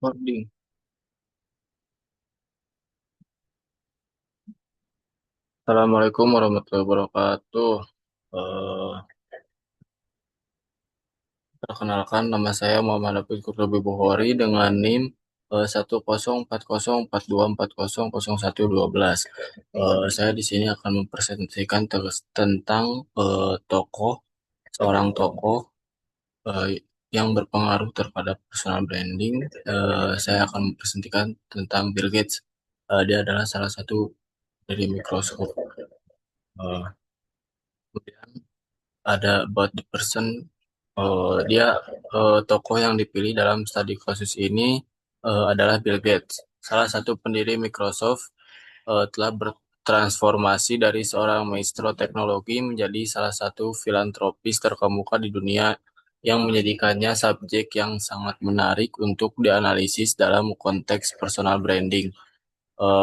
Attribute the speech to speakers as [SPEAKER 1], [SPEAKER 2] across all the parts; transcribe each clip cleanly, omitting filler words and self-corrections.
[SPEAKER 1] Recording. Assalamualaikum warahmatullahi wabarakatuh. Eh, Perkenalkan nama saya Muhammad Hafiz Kurtobi Bukhari dengan NIM 104042420400112. Saya di sini akan mempresentasikan tentang seorang tokoh eh, yang berpengaruh terhadap personal branding. Saya akan mempresentasikan tentang Bill Gates. Dia adalah salah satu dari Microsoft. Eh, Kemudian ada about the person. Dia tokoh yang dipilih dalam studi kasus ini adalah Bill Gates, salah satu pendiri Microsoft. Telah bertransformasi dari seorang maestro teknologi menjadi salah satu filantropis terkemuka di dunia yang menjadikannya subjek yang sangat menarik untuk dianalisis dalam konteks personal branding.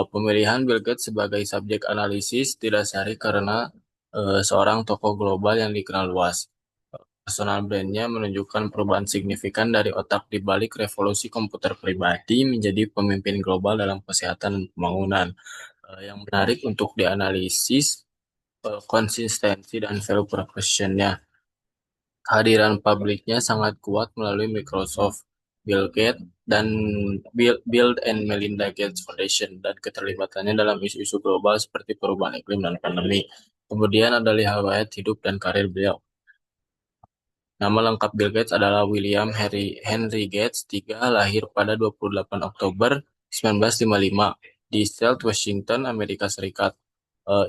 [SPEAKER 1] Pemilihan Bill Gates sebagai subjek analisis didasari karena seorang tokoh global yang dikenal luas. Personal brand-nya menunjukkan perubahan signifikan dari otak di balik revolusi komputer pribadi menjadi pemimpin global dalam kesehatan dan pembangunan. Yang menarik untuk dianalisis konsistensi dan value proposition-nya. Kehadiran publiknya sangat kuat melalui Microsoft, Bill Gates, dan Bill and Melinda Gates Foundation, dan keterlibatannya dalam isu-isu global seperti perubahan iklim dan pandemi. Kemudian ada riwayat hidup dan karir beliau. Nama lengkap Bill Gates adalah William Henry Gates III, lahir pada 28 Oktober 1955 di Seattle, Washington, Amerika Serikat.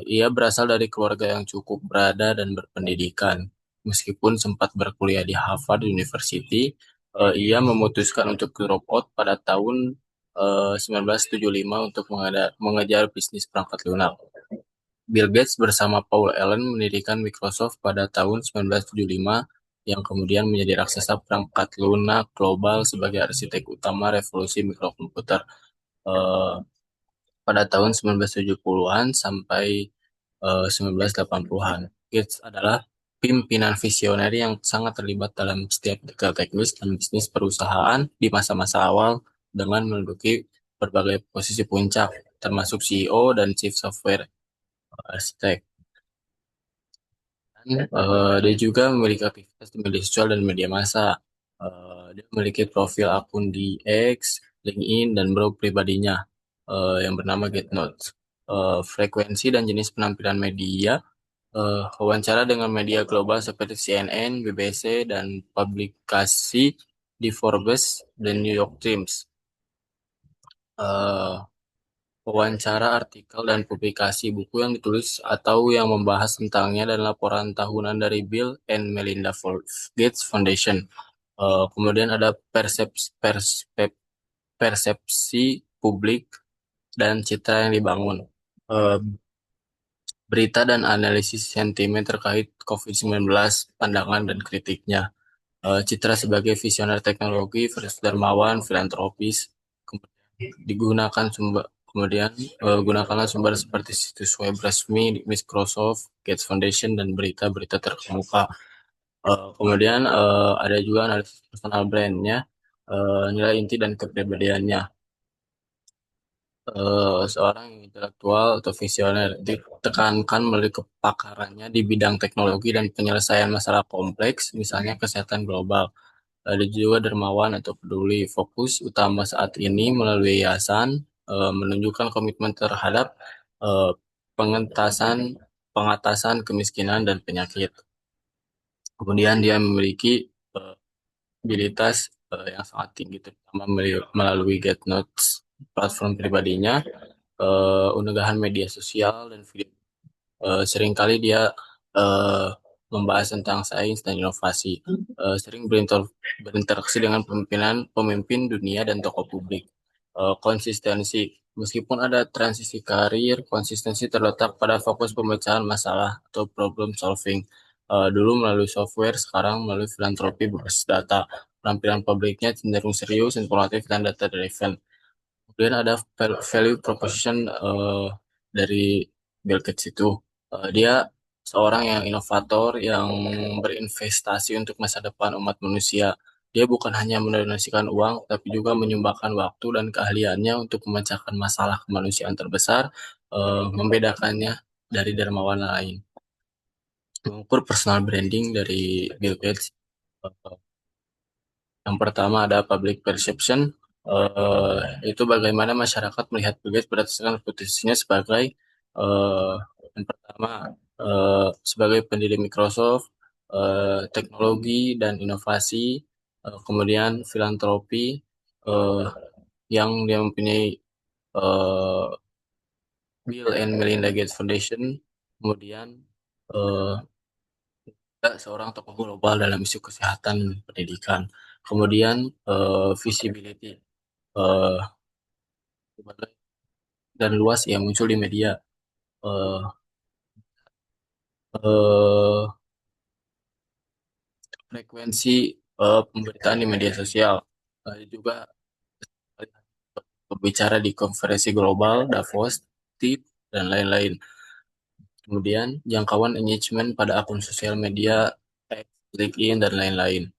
[SPEAKER 1] Ia berasal dari keluarga yang cukup berada dan berpendidikan. Meskipun sempat berkuliah di Harvard University, ia memutuskan untuk drop out pada tahun 1975 untuk mengejar bisnis perangkat lunak. Bill Gates bersama Paul Allen mendirikan Microsoft pada tahun 1975 yang kemudian menjadi raksasa perangkat lunak global sebagai arsitek utama revolusi mikrokomputer eh, pada tahun 1970-an sampai 1980-an. Gates adalah pimpinan visioner yang sangat terlibat dalam setiap detail teknis dan bisnis perusahaan di masa-masa awal dengan menduduki berbagai posisi puncak, termasuk CEO dan Chief Software Architect. Dia juga memiliki aktivitas di media sosial dan media massa. Dia memiliki profil akun di X, LinkedIn, dan blog pribadinya yang bernama GetNotes. Frekuensi dan jenis penampilan media, wawancara dengan media global seperti CNN, BBC, dan publikasi di Forbes dan New York Times. Eh, Wawancara, artikel, dan publikasi buku yang ditulis atau yang membahas tentangnya dan laporan tahunan dari Bill and Melinda Gates Foundation. Kemudian ada persepsi publik dan citra yang dibangun. Eh, Berita dan analisis sentimen terkait COVID-19, pandangan dan kritiknya. Citra sebagai visioner teknologi, dermawan, filantropis. Digunakan sumber Kemudian gunakanlah sumber seperti situs web resmi Microsoft, Gates Foundation, dan berita-berita terkemuka. Kemudian ada juga analisis personal brand-nya, nilai inti dan kepribadiannya. Seorang yang intelektual atau visioner ditekankan melalui kepakarannya di bidang teknologi dan penyelesaian masalah kompleks, misalnya kesehatan global. Ada juga dermawan atau peduli. Fokus utama saat ini melalui yayasan menunjukkan komitmen terhadap eh, pengentasan pengatasan kemiskinan dan penyakit. Kemudian dia memiliki eh, abilitas yang sangat tinggi, terutama melalui GetNotes, platform pribadinya, unggahan media sosial dan video. Seringkali dia eh, membahas tentang sains dan inovasi, sering berinteraksi dengan pemimpin dunia dan tokoh publik. Konsistensi, meskipun ada transisi karir, konsistensi terletak pada fokus pemecahan masalah atau problem solving. Dulu melalui software, sekarang melalui filantropi berbasis data. Penampilan publiknya cenderung serius, informatif, dan data driven. Kemudian ada value proposition dari Bill Gates itu. Dia seorang yang inovator yang berinvestasi untuk masa depan umat manusia. Dia bukan hanya mendonasikan uang, tapi juga menyumbangkan waktu dan keahliannya untuk memecahkan masalah kemanusiaan terbesar, membedakannya dari dermawan lain. Mengukur personal branding dari Bill Gates, eh, yang pertama ada public perception, eh, itu bagaimana masyarakat melihat Bill Gates berdasarkan reputasinya sebagai eh, yang pertama sebagai pendiri Microsoft, teknologi dan inovasi, kemudian filantropi, eh, yang dia mempunyai eh, Bill and Melinda Gates Foundation, kemudian eh, seorang tokoh global dalam isu kesehatan dan pendidikan. Kemudian visibility, eh, dan luas yang muncul di media, eh, eh, frekuensi pemberitaan di media sosial, juga berbicara di konferensi global, Davos, TIP, dan lain-lain. Kemudian jangkauan engagement pada akun sosial media, X, LinkedIn, dan lain-lain.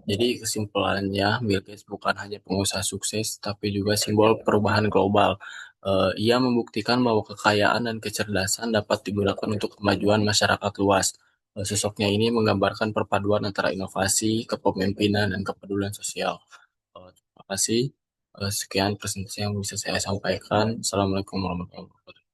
[SPEAKER 1] Jadi kesimpulannya, Bill Gates bukan hanya pengusaha sukses, tapi juga simbol perubahan global. Ia membuktikan bahwa kekayaan dan kecerdasan dapat digunakan untuk kemajuan masyarakat luas. Sosoknya ini menggambarkan perpaduan antara inovasi, kepemimpinan, dan kepedulian sosial. Terima kasih. Sekian presentasi yang bisa saya sampaikan. Assalamualaikum warahmatullahi wabarakatuh.